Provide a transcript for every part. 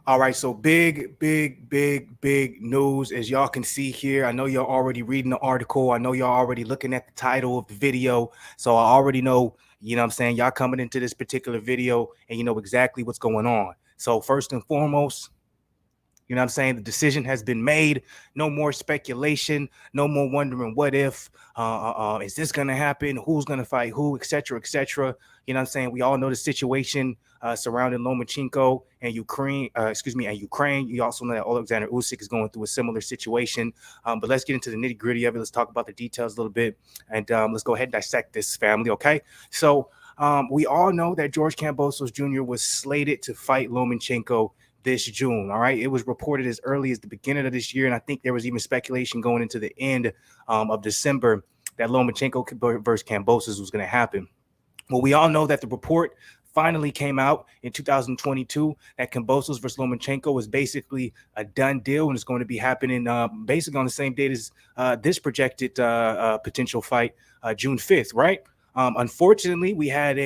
All right, so big news as y'all can see here. I know y'all already reading the article. I know y'all already looking at the title of the video. So I already know, what I'm saying, y'all coming into this particular video and you know exactly what's going on. So first and foremost, what I'm saying? The decision has been made. No more speculation. No more wondering what if. Is this going to happen? Who's going to fight who, et cetera, et cetera. You know what I'm saying? We all know the situation surrounding Lomachenko and Ukraine. And Ukraine. You also know that Alexander Usyk is going through a similar situation. But let's get into the nitty gritty of it. Let's talk about the details a little bit, and let's go ahead and dissect this, family. Okay, so we all know that George Kambosos Jr. was slated to fight Lomachenko this June. All right. It was reported as early as the beginning of this year. And I think there was even speculation going into the end of December that Lomachenko versus Kambosos was going to happen. Well, we all know that the report finally came out in 2022 that Kambosos versus Lomachenko was basically a done deal and it's going to be happening basically on the same date as this projected potential fight, June 5th, right? Unfortunately, we had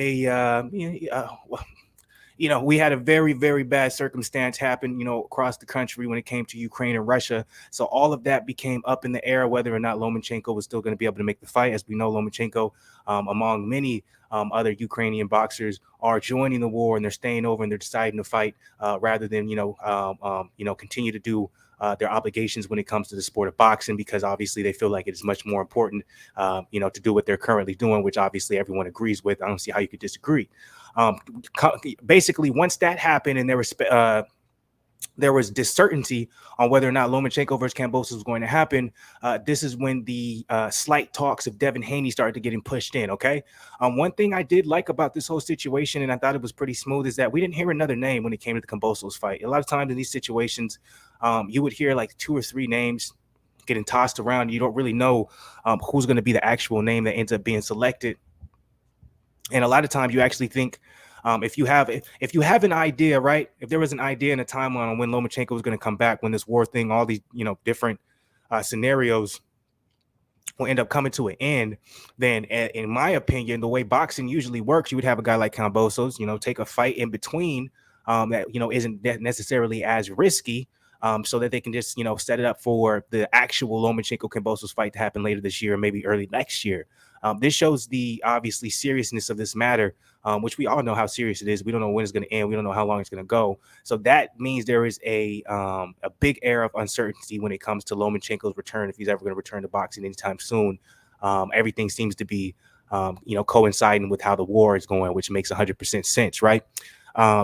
we had a very, very bad circumstance happen, across the country when it came to Ukraine and Russia. So all of that became up in the air whether or not Lomachenko was still going to be able to make the fight. As we know, Lomachenko, among many other Ukrainian boxers, are joining the war and they're staying over and they're deciding to fight rather than continue to do their obligations when it comes to the sport of boxing, because obviously they feel like it is much more important, to do what they're currently doing, which obviously everyone agrees with. I don't see how you could disagree. Um, Basically, once that happened and there was discertainty on whether or not Lomachenko versus Kambosos was going to happen, this is when the slight talks of Devin Haney started to getting pushed in. Okay, one thing I did like about this whole situation, and I thought it was pretty smooth, is that we didn't hear another name when it came to the Kambosos fight. A lot of times in these situations, you would hear like two or three names getting tossed around. You don't really know who's going to be the actual name that ends up being selected. And a lot of times you actually think, if you have an idea, right? If there was an idea and a timeline on when Lomachenko was going to come back, when this war thing, all these different scenarios will end up coming to an end, then in my opinion, the way boxing usually works, you would have a guy like Kambosos, take a fight in between that isn't necessarily as risky. So that they can just set it up for the actual Lomachenko Kambosos fight to happen later this year, or maybe early next year. This shows the obviously seriousness of this matter, which we all know how serious it is. We don't know when it's going to end. We don't know how long it's going to go. So that means there is a big air of uncertainty when it comes to Lomachenko's return, if he's ever going to return to boxing anytime soon. Everything seems to be, coinciding with how the war is going, which makes 100% sense, right?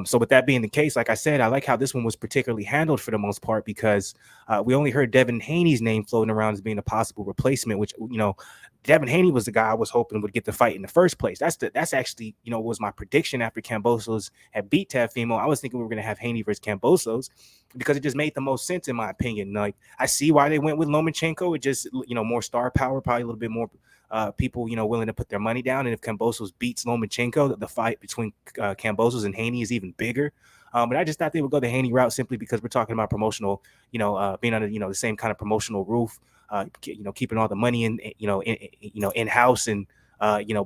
So with that being the case, like I said, I like how this one was particularly handled for the most part, because we only heard Devin Haney's name floating around as being a possible replacement, which, Devin Haney was the guy I was hoping would get the fight in the first place. That's actually, was my prediction after Kambosos had beat Teofimo. I was thinking we were going to have Haney versus Kambosos because it just made the most sense in my opinion. Like, I see why they went with Lomachenko. It just, more star power, probably a little bit more people, willing to put their money down. And if Kambosos beats Lomachenko, the fight between Kambosos and Haney is even bigger. But I just thought they would go the Haney route simply because we're talking about promotional, being under, the same kind of promotional roof, keeping all the money in house, and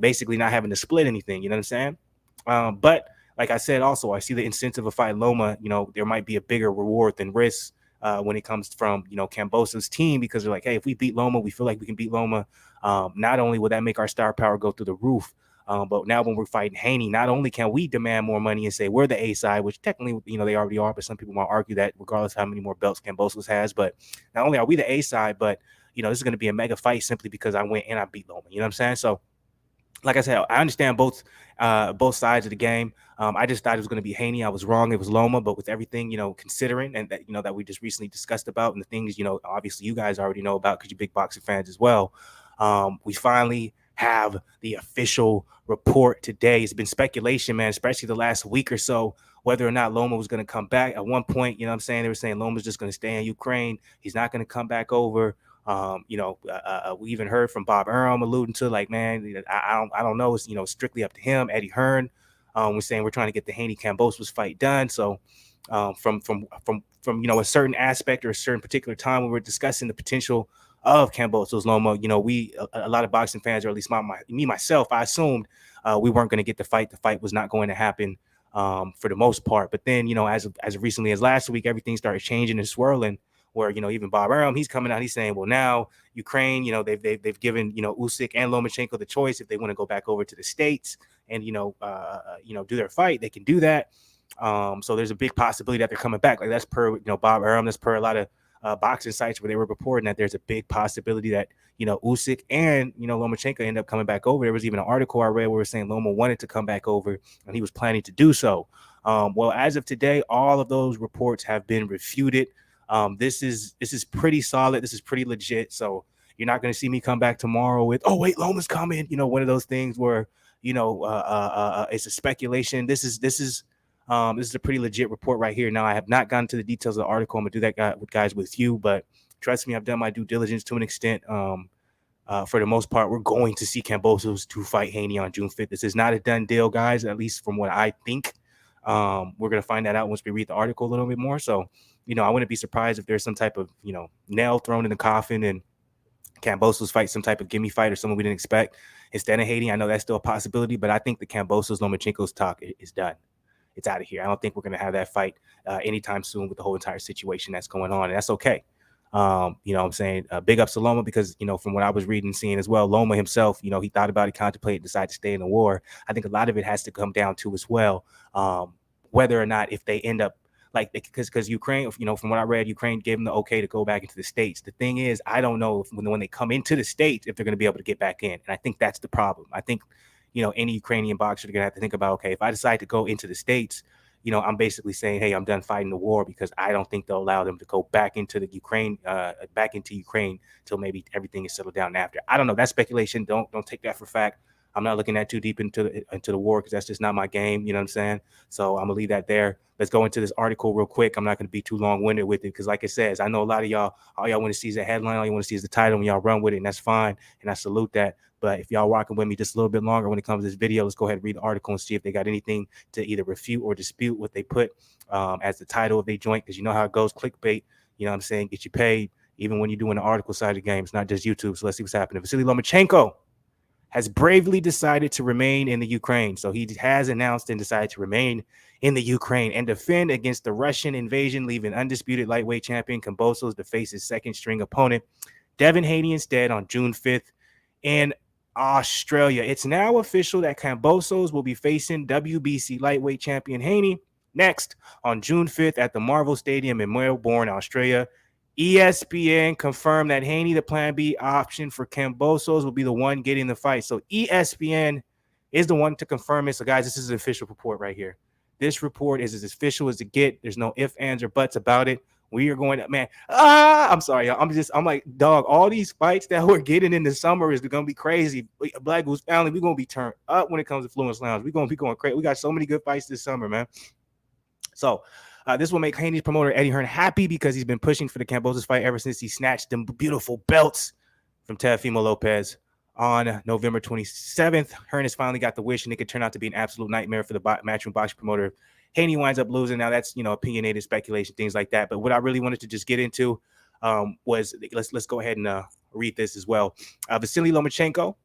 basically not having to split anything. You know what I'm saying? But like I said, also I see the incentive of fighting Loma. There might be a bigger reward than risk when it comes from Kambosos' team, because they're like, hey, if we beat Loma, we feel like we can beat Loma. Not only will that make our star power go through the roof, but now when we're fighting Haney, not only can we demand more money and say we're the A side, which technically, they already are, but some people might argue that regardless of how many more belts Kambosos has, but not only are we the A side, but, this is going to be a mega fight simply because I went and I beat Loma. You know what I'm saying? So, like I said, I understand both sides of the game. I just thought it was going to be Haney. I was wrong. It was Loma. But with everything, considering, and that, that we just recently discussed about, and the things, obviously you guys already know about because you're big boxing fans as well. We finally have the official report today. It's been speculation, man, especially the last week or so, whether or not Loma was going to come back. At one point, they were saying Loma's just going to stay in Ukraine. He's not going to come back over. We even heard from Bob Arum alluding to, like, man, I don't know. It's, strictly up to him. Eddie Hearn was saying we're trying to get the Haney Kambosos fight done. So from a certain aspect or a certain particular time when we were discussing the potential of Kambosos Loma, a lot of boxing fans, or at least myself, I assumed we weren't going to get the fight. The fight was not going to happen for the most part. But then, as recently as last week, everything started changing and swirling. Where even Bob Arum, he's coming out, he's saying, well, now Ukraine, they've given Usyk and Lomachenko the choice if they want to go back over to the States and do their fight, they can do that. So there's a big possibility that they're coming back. Like that's per Bob Arum, that's per a lot of boxing sites where they were reporting that there's a big possibility that Usyk and Lomachenko end up coming back over. There was even an article I read where it was saying Loma wanted to come back over and he was planning to do so. Well, as of today, all of those reports have been refuted. This is pretty solid. This is pretty legit. So you're not going to see me come back tomorrow with, oh wait, Loma's coming. One of those things where it's a speculation. This is a pretty legit report right here. Now, I have not gotten to the details of the article. I'm gonna do that guys with you, but trust me, I've done my due diligence to an extent. For the most part, we're going to see Kambosos to fight Haney on June 5th. This is not a done deal, guys, at least from what I think. We're gonna find that out once we read the article a little bit more. So, I wouldn't be surprised if there's some type of nail thrown in the coffin and Kambosos fight some type of gimme fight or someone we didn't expect instead of Haney. I know that's still a possibility, but I think the Kambosos Lomachenko's talk is done. It's out of here. I don't think we're going to have that fight anytime soon with the whole entire situation that's going on. And that's okay. What I'm saying? Big ups to Loma because, from what I was reading and seeing as well, Loma himself, he thought about it, contemplated, decided to stay in the war. I think a lot of it has to come down to as well, whether or not if they end up because Ukraine, from what I read, Ukraine gave them the okay to go back into the States. The thing is, I don't know if when they come into the States, if they're going to be able to get back in. And I think that's the problem. I think any Ukrainian boxer, they're going to have to think about, okay, if I decide to go into the States, I'm basically saying, hey, I'm done fighting the war because I don't think they'll allow them to go back into the Ukraine, till maybe everything is settled down after. I don't know. That's speculation. Don't take that for fact. I'm not looking that too deep into the war because that's just not my game. You know what I'm saying? So I'm gonna leave that there. Let's go into this article real quick. I'm not gonna be too long-winded with it because, like it says, I know a lot of y'all, all y'all want to see is the headline, all you want to see is the title, and y'all run with it, and that's fine. And I salute that. But if y'all rocking with me just a little bit longer when it comes to this video, let's go ahead and read the article and see if they got anything to either refute or dispute what they put as the title of their joint. Because you know how it goes, clickbait. You know what I'm saying? Get you paid even when you're doing the article side of the game. It's not just YouTube. So let's see what's happening. Vasily Lomachenko has bravely decided to remain in the Ukraine. So he has announced and decided to remain in the Ukraine and defend against the Russian invasion, leaving undisputed lightweight champion Kambosos to face his second string opponent, Devin Haney, instead on June 5th in Australia. It's now official that Kambosos will be facing WBC lightweight champion Haney next on June 5th at the Marvel Stadium in Melbourne, Australia. ESPN confirmed that Haney, the plan B option for Kambosos, will be the one getting the fight. So ESPN is the one to confirm it. So guys, this is an official report right here. This report is as official as it get. There's no ifs, ands, or buts about it. We are going to, man. I'm sorry, y'all. I'm like, dog, all these fights that we're getting in the summer is going to be crazy. Black Goose family, we're going to be turned up when it comes to Fluence Lounge. We're going to be going crazy. We got so many good fights this summer, man. So this will make Haney's promoter Eddie Hearn happy because he's been pushing for the Kambosos fight ever since he snatched them beautiful belts from Teofimo Lopez on November 27th. Hearn has finally got the wish, and it could turn out to be an absolute nightmare for the matchroom boxing promoter. Haney winds up losing. Now that's opinionated speculation, things like that. But what I really wanted to just get into was let's go ahead and read this as well. Vasily Lomachenko,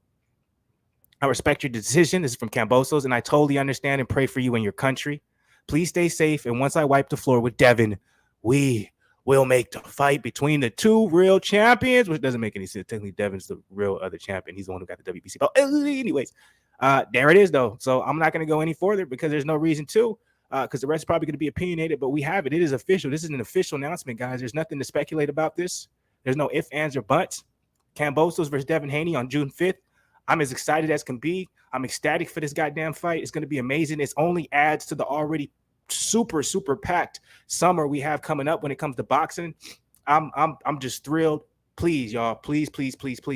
I respect your decision. This is from Kambosos, and I totally understand and pray for you and your country. Please stay safe. And once I wipe the floor with Devin, we will make the fight between the two real champions, which doesn't make any sense. Technically, Devin's the real other champion. He's the one who got the WBC belt. Anyways, there it is, though. So I'm not going to go any further because there's no reason to, because the rest is probably going to be opinionated, but we have it. It is official. This is an official announcement, guys. There's nothing to speculate about this. There's no ifs, ands, or buts. Kambosos versus Devin Haney on June 5th. I'm as excited as can be. I'm ecstatic for this goddamn fight. It's going to be amazing. It only adds to the already super, super packed summer we have coming up when it comes to boxing. I'm just thrilled. Please, y'all, please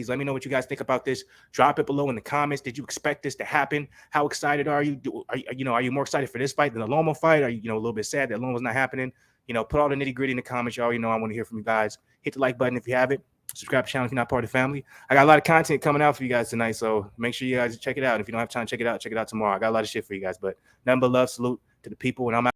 let me know what you guys think about this. Drop it below in the comments. Did you expect this to happen? How excited are you? Are you more excited for this fight than the Loma fight? Are you a little bit sad that Loma's not happening? Put all the nitty-gritty in the comments, y'all. I want to hear from you guys. Hit the like button if you haven't. Subscribe to the channel if you're not part of the family. I got a lot of content coming out for you guys tonight, so make sure you guys check it out. If you don't have time to check it out tomorrow. I got a lot of shit for you guys, but nothing but love, salute to the people, and I'm out.